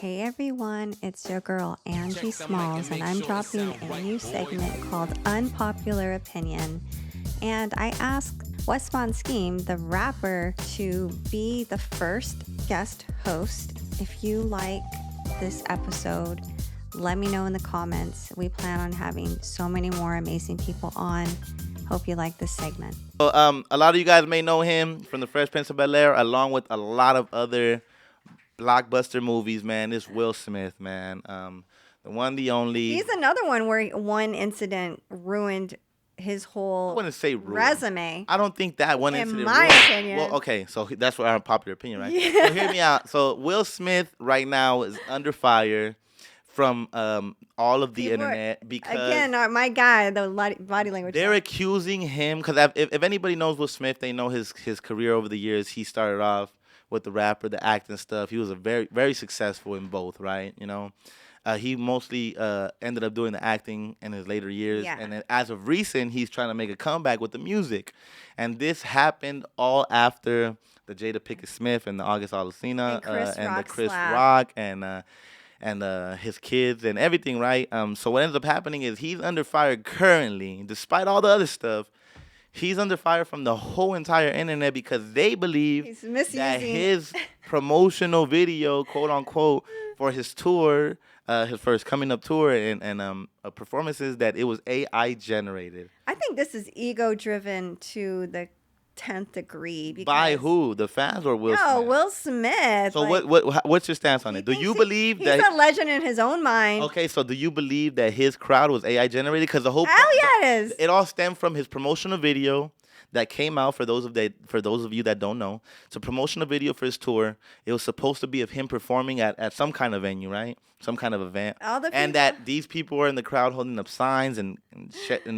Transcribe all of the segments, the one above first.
Hey everyone, it's your girl Angee Smallz, and I'm dropping a new segment called Unpopular Opinion. And I asked Wessmont Sskeme, the rapper, to be the first guest host. If you like this episode, let me know in the comments. We plan on having so many more amazing people on. Hope you like this segment. So, a lot of you guys may know him from the Fresh Prince of Bel-Air, along with a lot of other blockbuster movies, man. It's Will Smith, man. The one, the only. He's another one where one incident ruined his whole I wouldn't say ruined. resume. I don't think that one In incident my ruined. opinion. Well, okay, so that's our unpopular opinion, right? Yeah. So hear me out. So Will Smith right now is under fire from all of the People are- internet because Again, my guy, the body language. they're accusing him because if anybody knows Will Smith, they know his career over the years. He started off with the rapper, the acting stuff. He was a very, very successful in both, right? You know, he mostly ended up doing the acting in his later years, Yeah. and then as of recent, he's trying to make a comeback with the music. And this happened all after the Jada Pinkett Smith and the August Alsina And Chris and the Rock Chris slap. Rock and his kids and everything, right? So what ends up happening is he's under fire currently, despite all the other stuff. He's under fire from the whole entire internet because they believe He's misusing. that his promotional video, quote unquote, for his tour, his first coming up tour and performances, that it was AI generated. I think this is ego driven to the 10th degree. Because, By who? The fans or Will No, Smith? Will Smith. So like, what's your stance on he it? Do thinks you believe he's that? a legend in his own mind? Okay, so do you believe that his crowd was AI generated? Because the whole Hell yeah, it is. It all stemmed from his promotional video that came out for those of you that don't know. It's a promotional video for his tour. It was supposed to be of him performing at some kind of venue, right? Some kind of event. All the And people- that these people were in the crowd holding up signs and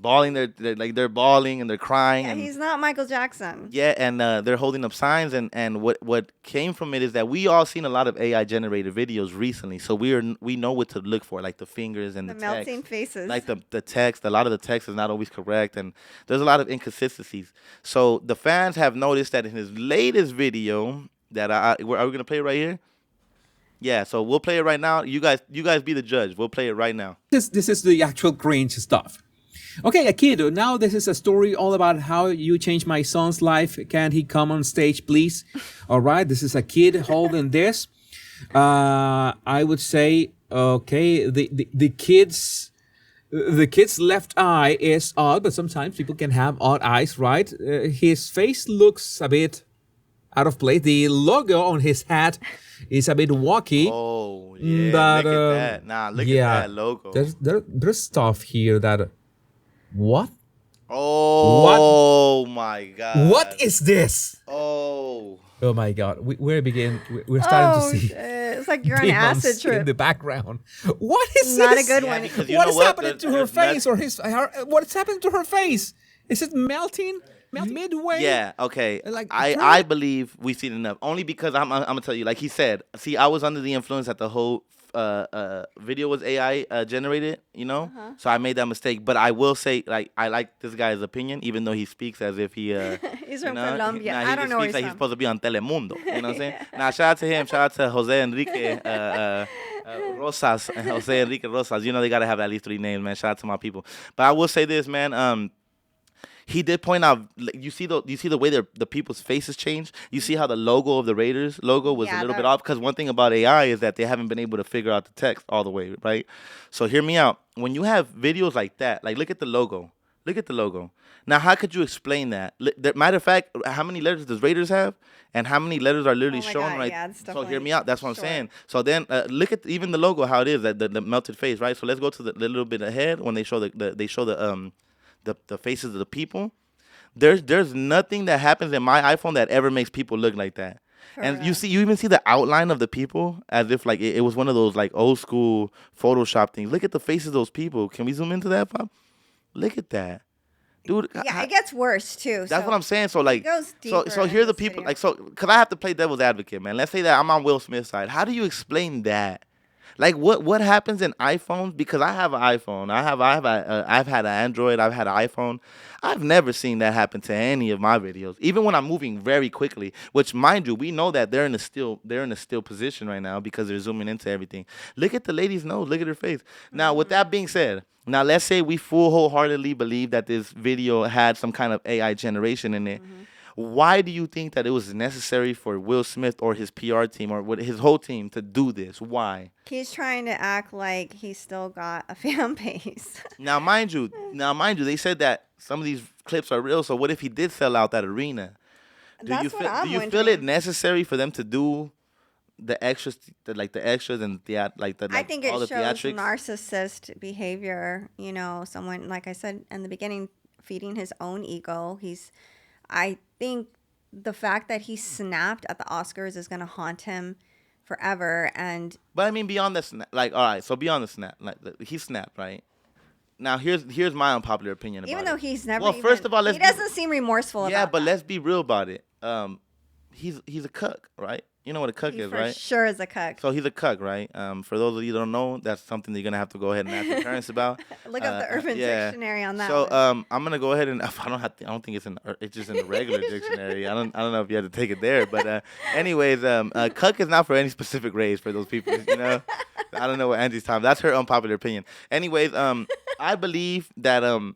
bawling. They're bawling and they're crying. Yeah, and he's not Michael Jackson. yeah, and they're holding up signs, and what came from it is that we all seen a lot of AI generated videos recently, so we know what to look for, like the fingers and The the melting text. faces. Like the text. A lot of the text is not always correct, and there's a lot of inconsistencies. So the fans have noticed that in his latest video that are we gonna play it right here? Yeah, so we'll play it right now. You guys be the judge. We'll play it right now. This is the actual cringe stuff. Okay, a kid. Now this is a story all about how you changed my son's life. Can he come on stage, please? All right, this is a kid holding this. I would say, okay, the kid's left eye is odd, but sometimes people can have odd eyes, right? His face looks a bit out of place. The logo on his hat is a bit wonky. Oh yeah, But, look at that. Nah, look at that logo. There's stuff here that. What? Oh my God. What is this? Oh. Oh my God. We're starting to see. Shit. It's like you're on an demons acid in trip. the background. What is Not this? a good Yeah, one. because you What know is what? happening to her There's face nothing- or what's happening to her face? Is it melting midway? Yeah, okay. Like, I believe we've seen enough. Only because I'm gonna tell you, like he said. See, I was under the influence that the whole video was AI generated, you know. So I made that mistake. But I will say, like, I like this guy's opinion, even though he speaks as if he. He's you from know, Colombia. Nah, he I don't just know where speaks like he's he's from. supposed to be on Telemundo. You know what I'm saying? Now, shout out to him. Shout out to Jose Enrique Rosas. Jose Enrique Rosas. You know they gotta have at least 3 names, man. Shout out to my people. But I will say this, man. He did point out. You see the way the people's faces change. You see how the logo of the Raiders logo was Yeah, a little that- bit off, because one thing about AI is that they haven't been able to figure out the text all the way, right? So hear me out. When you have videos like that, like look at the logo. Look at the logo. Now, how could you explain that? Matter of fact, how many letters does Raiders have, and how many letters are literally Oh my shown God, right? yeah, it's So hear definitely me out. That's what I'm short. saying. So then look at even the logo, how it is, that the melted face, right? So let's go to the little bit ahead when they show the faces of the people. There's nothing that happens in my iPhone that ever makes people look like that. And real. you even see the outline of the people as if like it was one of those like old school Photoshop things. Look at the faces of those people. Can we zoom into that, Pop? Look at that, dude. Yeah, it gets worse too. That's what I'm saying. So like, goes so deeper here are in the this people video. like, so because I have to play devil's advocate, man. Let's say that I'm on Will Smith's side. How do you explain that? Like what happens in iPhones? Because I have an iPhone. I've had an Android. I've had an iPhone. I've never seen that happen to any of my videos. Even when I'm moving very quickly, which mind you, we know that they're in a still position right now because they're zooming into everything. Look at the lady's nose. Look at her face. Now, with that being said, now let's say we full wholeheartedly believe that this video had some kind of AI generation in it. Why do you think that it was necessary for Will Smith or his PR team or his whole team to do this? Why? He's trying to act like he's still got a fan base. Now, mind you, they said that some of these clips are real. So what if he did sell out that arena? Do you feel it necessary for them to do the extras, the extras and I think it all the shows theatrics? narcissist behavior. You know, someone, like I said in the beginning, feeding his own ego. I think the fact that he snapped at the Oscars is going to haunt him forever. But I mean, beyond the snap, all right. So beyond the snap, he snapped, right? Now here's my unpopular opinion about it. Even though he's never. Well, first of all, he doesn't seem remorseful about it. Yeah, but let's be real about it. He's a cuck, right? You know what a cuck is, right? For sure is a cuck. So he's a cuck, right? For those of you who don't know, that's something that you're gonna have to go ahead and ask your parents about. Look up the Urban Dictionary on that. So one. I'm gonna go ahead and I don't think it's just in the regular dictionary. I don't know if you had to take it there, but anyways, cuck is not for any specific race for those people. You know, I don't know what Angie's talking. That's her unpopular opinion. Anyways, I believe that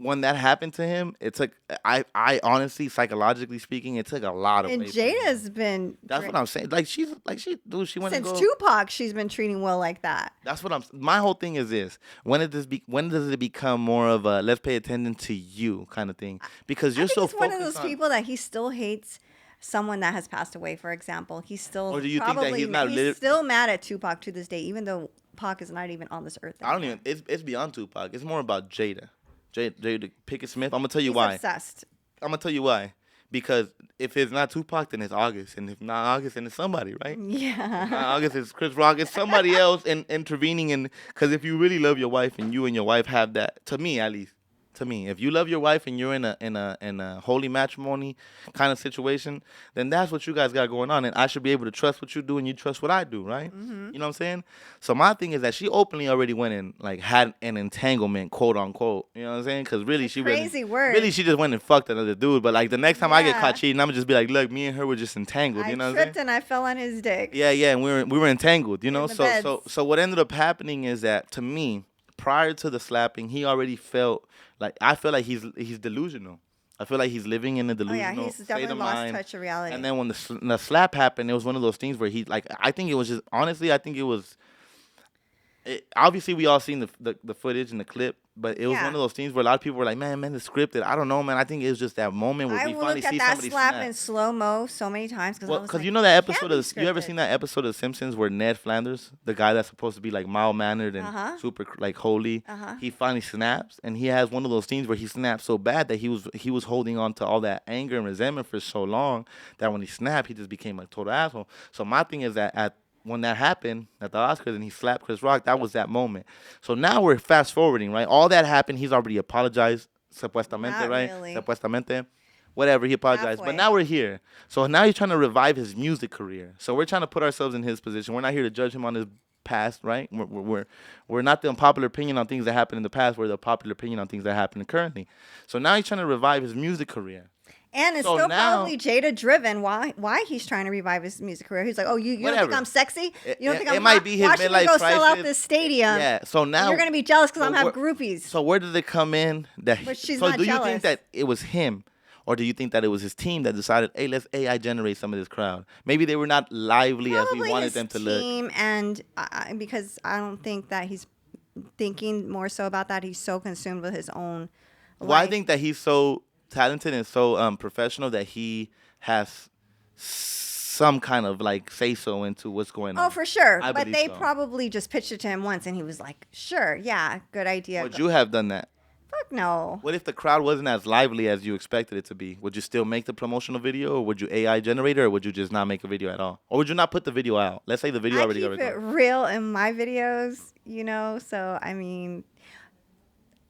when that happened to him, it took I honestly, psychologically speaking, it took a lot of. And Jada's been. That's what I'm saying. She went since Tupac. She's been treating Will like that. That's what I'm. My whole thing is this: when does it become more of a let's pay attention to you kind of thing? Because you're so focused. One of those people that he still hates. Someone that has passed away, for example, he's still. Or do you think that he's not? He's still mad at Tupac to this day, even though Pac is not even on this earth anymore. I don't even. It's beyond Tupac. It's more about Jada. Jada Pinkett Smith. I'm gonna tell you why. Obsessed. I'm gonna tell you why. Because if it's not Tupac, then it's August, and if not August, then it's somebody, right? Yeah. If not August, it's Chris Rock. It's somebody else intervening in. Because if you really love your wife and you and your wife have that, to me at least. To me, if you love your wife and you're in a holy matrimony kind of situation, then that's what you guys got going on, and I should be able to trust what you do and you trust what I do, right? Mm-hmm. You know what I'm saying? So my thing is that she openly already went and had an entanglement, quote unquote. You know what I'm saying? Because really, she just went and fucked another dude. But the next time I get caught cheating, I'm gonna just be like, look, me and her were just entangled. You know what I'm saying? I tripped and I fell on his dick. Yeah, and we were entangled. You know, so what ended up happening is that to me, prior to the slapping, he already felt. I feel like he's delusional. I feel like he's living in a delusional he's state definitely of lost mind. touch of reality. And then when the slap happened, it was one of those things where I think it was just, honestly, I think it was, obviously we all seen the footage and the clip, but it was one of those things where a lot of people were like, man, it's scripted. I don't know, man. I think it was just that moment where we finally see somebody snap. I looked at that slap in slow-mo so many times. Because you know that episode you ever seen that episode of Simpsons where Ned Flanders, the guy that's supposed to be mild-mannered and super holy, he finally snaps, and he has one of those scenes where he snaps so bad that he was holding on to all that anger and resentment for so long that when he snapped, he just became a total asshole. So my thing is that when that happened at the Oscars and he slapped Chris Rock, that was that moment. So now we're fast forwarding, right? All that happened. He's already apologized, supuestamente, Not right? really. Supuestamente. Whatever, he apologized. But now we're here. So now he's trying to revive his music career. So we're trying to put ourselves in his position. We're not here to judge him on his past, right? We're not the unpopular opinion on things that happened in the past. We're the popular opinion on things that happen currently. So now he's trying to revive his music career. And it's still probably Jada driven. Why he's trying to revive his music career? He's like, oh, you don't think I'm sexy? You don't think I'm hot? Might be his Watch me midlife go crisis. sell out this stadium. Yeah. So now you're gonna be jealous because I'm have groupies. So where did it come in that? But she's so not do jealous. you think that it was him, or do you think that it was his team that decided, hey, let's AI generate some of this crowd? Maybe they were not lively as we wanted them to look. Team, and because I don't think that he's thinking more so about that. He's so consumed with his own. Well, I think that he's so talented and so professional that he has some kind of say so into what's going on. Oh, for sure. But they probably just pitched it to him once and he was like, sure, yeah, good idea. Would you have done that? Fuck no. What if the crowd wasn't as lively as you expected it to be? Would you still make the promotional video, or would you AI generate it, or would you just not make a video at all? Or would you not put the video out? Let's say the video already got recorded. I keep it real in my videos, so I mean,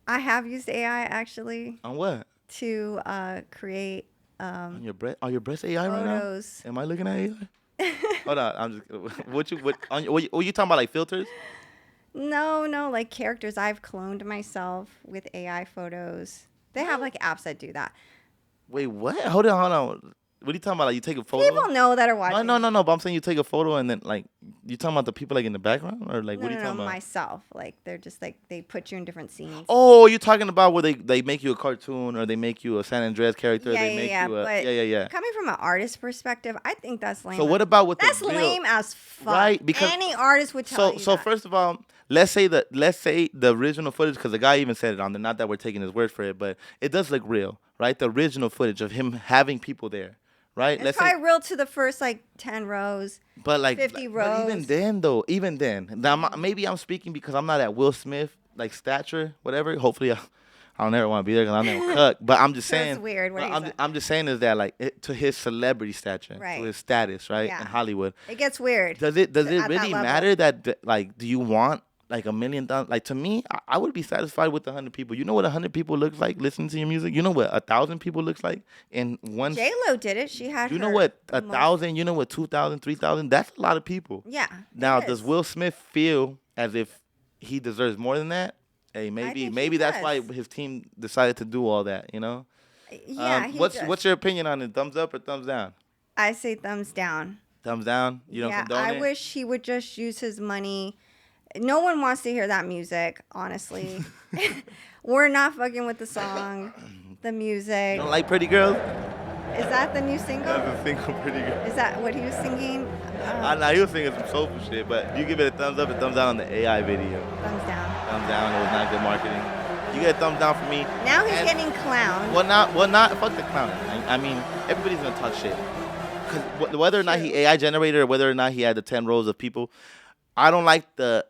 I have used AI actually. On what? To create on your breast AI right now? photos. Am I looking at AI? Hold on, I'm just. What you talking about? Like filters? No, like characters. I've cloned myself with AI photos. They have like apps that do that. Wait, what? Hold on. What are you talking about? Like you take a photo? People know that are watching. No. But I'm saying you take a photo and then like you talking about the people like in the background or like what are you talking about? Myself. Like they're just like they put you in different scenes. Oh, you're talking about where they make you a cartoon or they make you a San Andreas character. Yeah, they make you a, yeah. Coming from an artist perspective, I think that's lame. So what about with that's the real, lame as fuck. Right? Because any artist would tell you. So that. first of all, let's say the original footage, because the guy even said it on there. Not that we're taking his word for it, but it does look real, right? The original footage of him having people there, right? It's probably real to the first like 10 rows. But like 50 rows. But even then, now maybe I'm speaking because I'm not at Will Smith like stature, whatever. Hopefully, I don't ever want to be there because I'm never cook. But I'm just saying, That's weird. I'm just saying is that like to his celebrity stature, right. to his status, right, Yeah. in Hollywood. It gets weird. Does it really matter that like do you want like $1 million? Like to me, I would be satisfied with 100 people. You know what 100 people looks like listening to your music? You know what 1,000 people looks like in one. J-Lo did it. She had. You know what 1,000? You know what 2,000, 3,000? That's a lot of people. Yeah. Now, does Will Smith feel as if he deserves more than that? Hey, maybe that's why his team decided to do all that. You know. Yeah. What's your opinion on it? Thumbs up or thumbs down? I say thumbs down. Thumbs down. You don't condone it? I wish he would just use his money. No one wants to hear that music, honestly. We're not fucking with the song, the music. You don't like Pretty Girls? Is that the new single? That's a single Pretty Girl. Is that what he was singing? I know he was singing some soulful shit, but you give it a thumbs up and thumbs down on the AI video. Thumbs down. Thumbs down. It was not good marketing. You get a thumbs down for me. Now he's getting clowned. Well, not. Fuck the clown. I mean, everybody's gonna talk shit. Because whether or not he AI generated or whether or not he had the 10 rows of people, I don't like the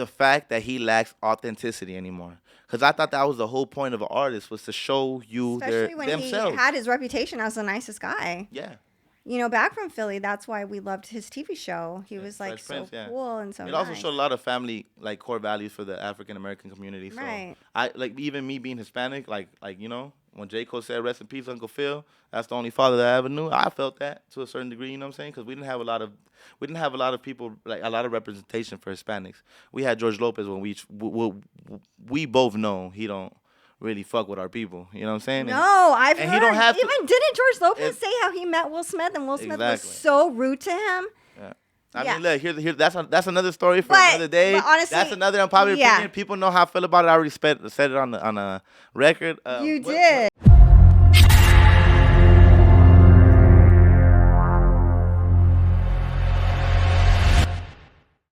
fact that he lacks authenticity anymore. Because I thought that was the whole point of an artist, was to show you Especially when themselves. he had his reputation as the nicest guy. Yeah. You know, back from Philly, that's why we loved his TV show. He was like Fresh Prince, cool and so It nice. also showed a lot of family like core values for the African American community. So Right. I like even me being Hispanic, like you know, when J. Cole said rest in peace, Uncle Phil, that's the only father that I ever knew. I felt that to a certain degree, you know what I'm saying? Because we didn't have a lot of people, like a lot of representation for Hispanics. We had George Lopez when we both know he don't really fuck with our people. You know what I'm saying? No, I've heard. He don't have to, even didn't George Lopez say how he met Will Smith and Will Smith was so rude to him? Yeah. I mean, look, here's that's another story for another day. But honestly, that's another unpopular opinion. People know how I feel about it. I already said it on a record. You did.